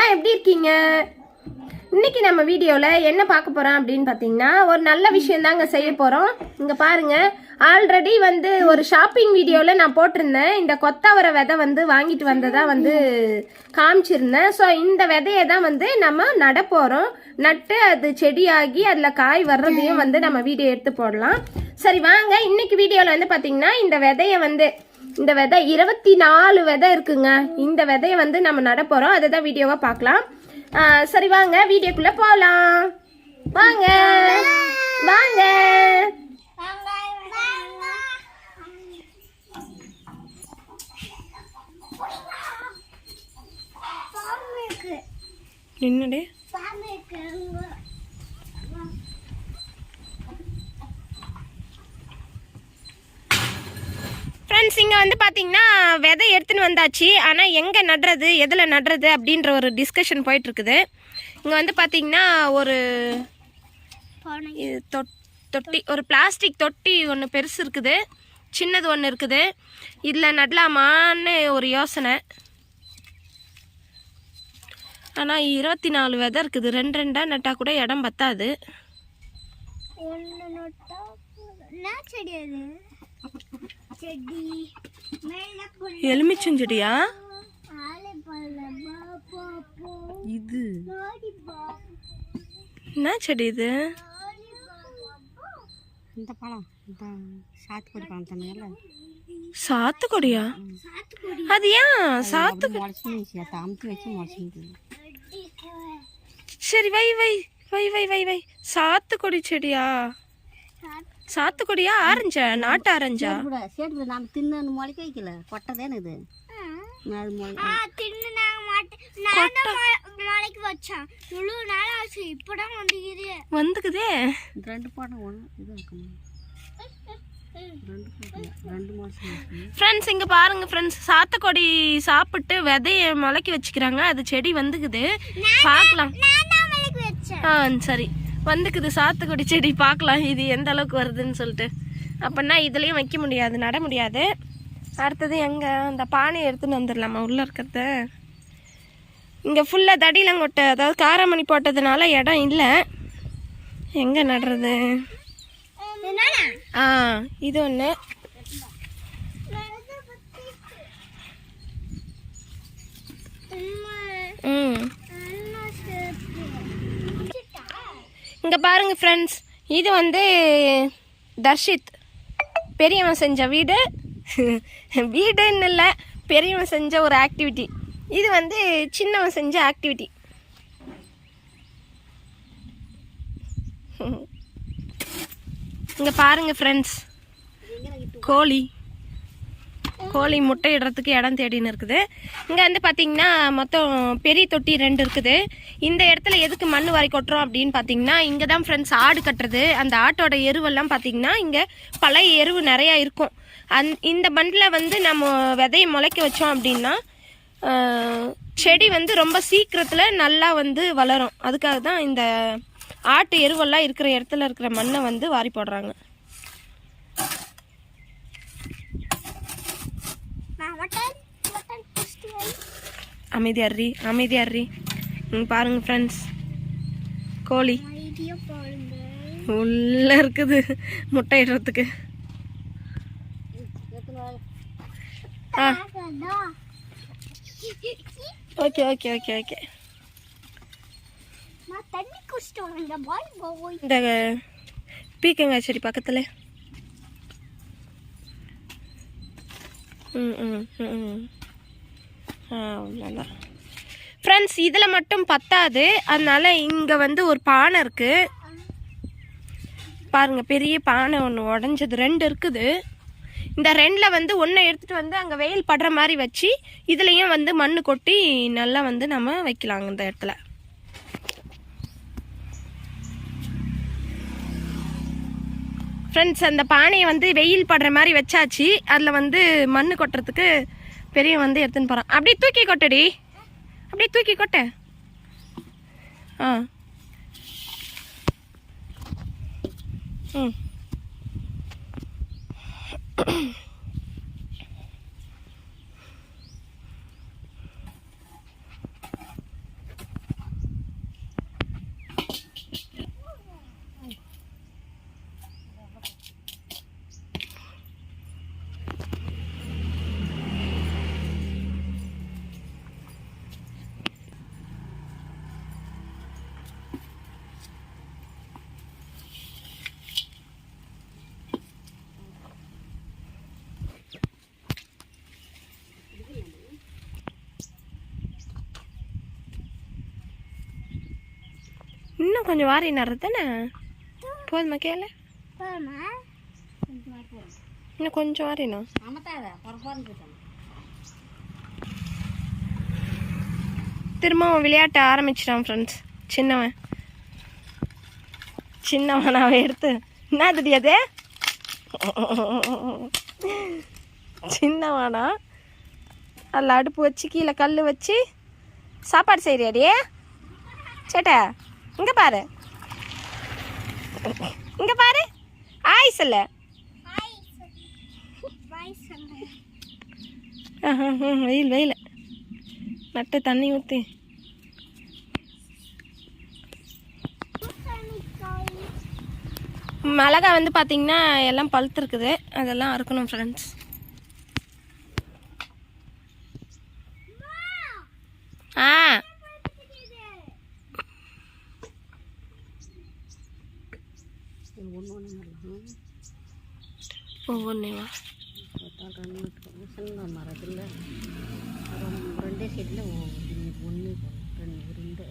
எல்லாம் எப்படி இருக்கீங்க? இன்னைக்கு நம்ம வீடியோவில் என்ன பார்க்க போகிறோம் அப்படின்னு பார்த்தீங்கன்னா, ஒரு நல்ல விஷயம் தாங்க செய்ய போகிறோம். இங்கே பாருங்கள், ஆல்ரெடி வந்து ஒரு ஷாப்பிங் வீடியோவில் நான் போட்டிருந்தேன். இந்த கொத்தவரை விதை வந்து வாங்கிட்டு வந்ததாக வந்து காமிச்சிருந்தேன். ஸோ இந்த விதையை தான் வந்து நம்ம நட போகிறோம். நட்டு அது செடியாகி அதில் காய் வர்றதையும் வந்து நம்ம வீடியோ எடுத்து போடலாம். சரி வாங்க, இன்னைக்கு வீடியோவில் வந்து பார்த்தீங்கன்னா இந்த விதையை வந்து இந்த விதை 24 விதை இருக்குங்க. இந்த விதையை வந்து நம்ம நட போகிறோம். அதை தான் வீடியோவாக பார்க்கலாம். சரி வாங்க வீடியோக்குள்ள போலாம். வாங்க வாங்க. என்னடே ஃப்ரெண்ட்ஸ், இங்கே வந்து பார்த்தீங்கன்னா விதை எடுத்துன்னு வந்தாச்சு. ஆனால் எங்கே நடுறது, எதில் நடுறது அப்படின்ற ஒரு டிஸ்கஷன் போயிட்டுருக்குது. இங்கே வந்து பார்த்தீங்கன்னா ஒரு தொட்டி, ஒரு பிளாஸ்டிக் தொட்டி ஒன்று பெருசு இருக்குது, சின்னது ஒன்று இருக்குது. இதில் நடலாமான்னு ஒரு யோசனை. ஆனால் 24 விதை இருக்குது. 2 நட்டால் கூட இடம் பத்தாது. எலுமிச்சஞ்செடியா இது? என்ன செடி இது? இந்த பழம் சாத்துக்குடி பழம் தானே. சாத்துக்குடியா? அது ஏன் சாத்துக்குடி? அமுத்தி வச்சு முளைச்சு. சரி வை வை வை வை வை வை. சாத்துக்குடி செடியா? சாத்துக்குடியா? ஆரஞ்சா? நாட்டு ஆரஞ்சா? சேட்டு நாம தின்னு முளைக்க வைக்கல, கொட்டதேன்னு இது. வந்துக்குதே. 2 போட்டோம், 1 இது இருக்குமா? 2 ஃப்ரெண்ட்ஸ், இங்க பாருங்க ஃப்ரெண்ட்ஸ், சாத்துக்குடி சாப்பிட்டு விதைய முளைக்கி வச்சுக்கிறாங்க. அது செடி வந்துக்குது, பார்க்கலாம். சரி, வந்துக்குது சாத்துக்குடி செடி. பார்க்கலாம் இது எந்த அளவுக்கு வருதுன்னு சொல்லிட்டு. அப்படின்னா இதுலேயும் வைக்க முடியாது, நட முடியாது. அடுத்தது எங்கே அந்த பானையை எடுத்துன்னு வந்துடலாமா உள்ளே இருக்கிறத? இங்கே ஃபுல்லாக தடியிலங்கொட்டை, அதாவது காரமணி போட்டதுனால இடம் இல்லை. எங்கே நடுறது? இது ஒன்று. இங்கே பாருங்க ஃப்ரெண்ட்ஸ், இது வந்து தர்ஷித் பெரியவன் செஞ்ச வீடு. வீடுன்னு இல்லை, பெரியவன் செஞ்ச ஒரு ஆக்டிவிட்டி. இது வந்து சின்னவன் செஞ்ச ஆக்டிவிட்டி. இங்கே பாருங்க ஃப்ரெண்ட்ஸ், கோழி முட்டை இடுறதுக்கு இடம் தேடின்னு இருக்குது. இங்கே வந்து பார்த்தீங்கன்னா மொத்தம் பெரிய தொட்டி 2 இருக்குது. இந்த இடத்துல எதுக்கு மண் வாரி கொட்டுறோம் அப்படின்னு பார்த்தீங்கன்னா, இங்கே தான் ஃப்ரெண்ட்ஸ் ஆடு கட்டுறது. அந்த ஆட்டோட எருவெல்லாம் பார்த்தீங்கன்னா இங்கே பழைய எருவு நிறையா இருக்கும். இந்த மண்ணில் வந்து நம்ம விதையை முளைக்க வச்சோம் அப்படின்னா செடி வந்து ரொம்ப சீக்கிரத்தில் நல்லா வந்து வளரும். அதுக்காக தான் இந்த ஆட்டு எருவெல்லாம் இருக்கிற இடத்துல இருக்கிற மண்ணை வந்து வாரி போடுறாங்க. அமைதியாரி அமைதியாரி. பாருங்க ஃப்ரெண்ட்ஸ், கோழி உள்ள இருக்குது முட்டை இடுறதுக்கு. Okay okay okay okay. இந்த பீக்கங்காய் செடி பக்கத்துல. அவ்வளோதான் ஃப்ரெண்ட்ஸ். இதில் மட்டும் பத்தாது, அதனால இங்கே வந்து ஒரு பானை இருக்குது பாருங்கள். பெரிய பானை ஒன்று உடஞ்சது 2 இருக்குது. இந்த 2ல் வந்து 1 எடுத்துகிட்டு வந்து அங்கே வெயில் படுற மாதிரி வச்சு இதுலேயும் வந்து மண் கொட்டி நல்லா வந்து நம்ம வைக்கலாங்க இந்த இடத்துல. ஃப்ரெண்ட்ஸ், அந்த பானையை வந்து வெயில் படுற மாதிரி வச்சாச்சு. அதில் வந்து மண் கொட்டுறதுக்கு பெரிய வந்து எடுத்துன்னு போகிறான். அப்படியே தூக்கி கொட்டடி, அப்படியே தூக்கி கொட்ட. ம் இன்னும் கொஞ்சம் வாரி நடுறது தானே போதுமா கேளு இன்னும் கொஞ்சம் வாரிணும் திரும்பவும் விளையாட்ட ஆரம்பிச்சிட்டான் ஃப்ரெண்ட்ஸ் சின்னவனாவை எடுத்து என்ன தெரியாது சின்னவனா அதில் அடுப்பு வச்சு கீழே கல் வச்சு சாப்பாடு செய்கிறியாடியே சேட்டா இங்கே பாரு ஆய் சொல்ல வெயில் நட்டு தண்ணி ஊற்றி மிளகா வந்து பார்த்தீங்கன்னா எல்லாம் பழுத்துருக்குது அதெல்லாம் அறுக்கணும் ஃப்ரெண்ட்ஸ் ஒவ்வொன்றேவா சின்ன மரத்தில் ரெண்டே சைடில் ஒன்று ரெண்டு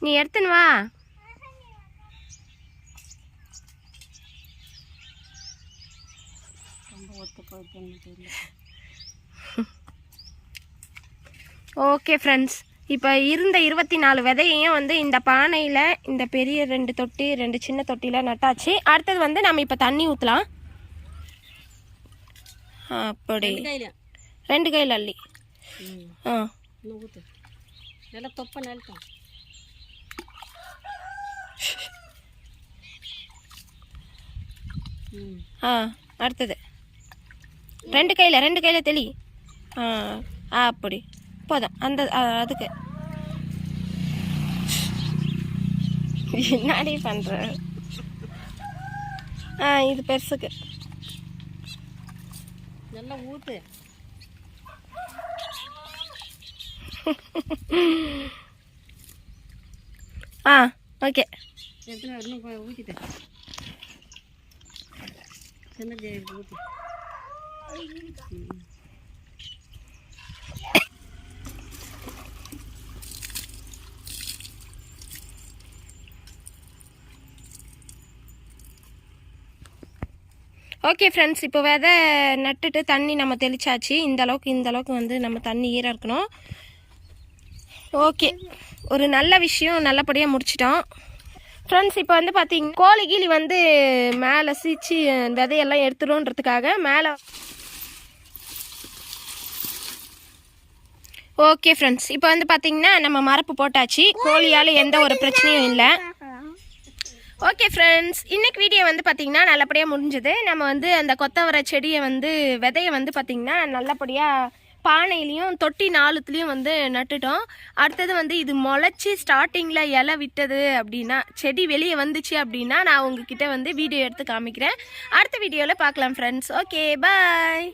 நீ எடுத்துன்னு வா ஓகே ஃப்ரெண்ட்ஸ் இப்போ இருந்த 24 விதையையும் வந்து இந்த பானையில் இந்த பெரிய 2 தொட்டி 2 சின்ன தொட்டியில் நட்டாச்சு அடுத்தது வந்து நம்ம இப்போ தண்ணி ஊற்றலாம் அப்படி 2 கையில் அள்ளி ஊற்று நல்லா தொப்ப நினைக்கும் அடுத்தது 2 கையில் தெளி அப்படி போதும் அந்த அதுக்கு என்னடி பண்ற இது பெருசுக்கு நல்லா ஊத்து ஓகே இன்னும் ஊற்றிட்டேன் சின்ன ஊற்றி ஓகே ஃப்ரெண்ட்ஸ் இப்போ விதை நட்டுட்டு தண்ணி நம்ம தெளிச்சாச்சு இந்த அளவுக்கு வந்து நம்ம தண்ணி ஈரம் இருக்கணும் ஓகே ஒரு நல்ல விஷயம் நல்லபடியாக முடிச்சிட்டோம் ஃப்ரெண்ட்ஸ் இப்போ வந்து பார்த்தீங்கன்னா கோழி கீழி வந்து மேலே சீச்சு விதையெல்லாம் எடுத்துடும்ன்றதுக்காக மேலே ஓகே ஃப்ரெண்ட்ஸ் இப்போ வந்து பார்த்தீங்கன்னா நம்ம மரப்பு போட்டாச்சு கோழியால் எந்த ஒரு பிரச்சனையும் இல்லை ஓகே ஃப்ரெண்ட்ஸ் இன்னைக்கு வீடியோ வந்து பார்த்தீங்கன்னா நல்லபடியாக முடிஞ்சது நம்ம வந்து அந்த கொத்தவரை செடியை வந்து விதையை வந்து பார்த்தீங்கன்னா நல்லபடியாக பானையிலையும் தொட்டி 4த்துலேயும் வந்து நட்டுட்டோம் அடுத்தது வந்து இது முளைச்சி ஸ்டார்டிங்கில் இலை விட்டது அப்படின்னா செடி வெளியே வந்துச்சு அப்படின்னா நான் உங்ககிட்ட வந்து வீடியோ எடுத்து காமிக்கிறேன் அடுத்த வீடியோவில் பார்க்கலாம் ஃப்ரெண்ட்ஸ் ஓகே பாய்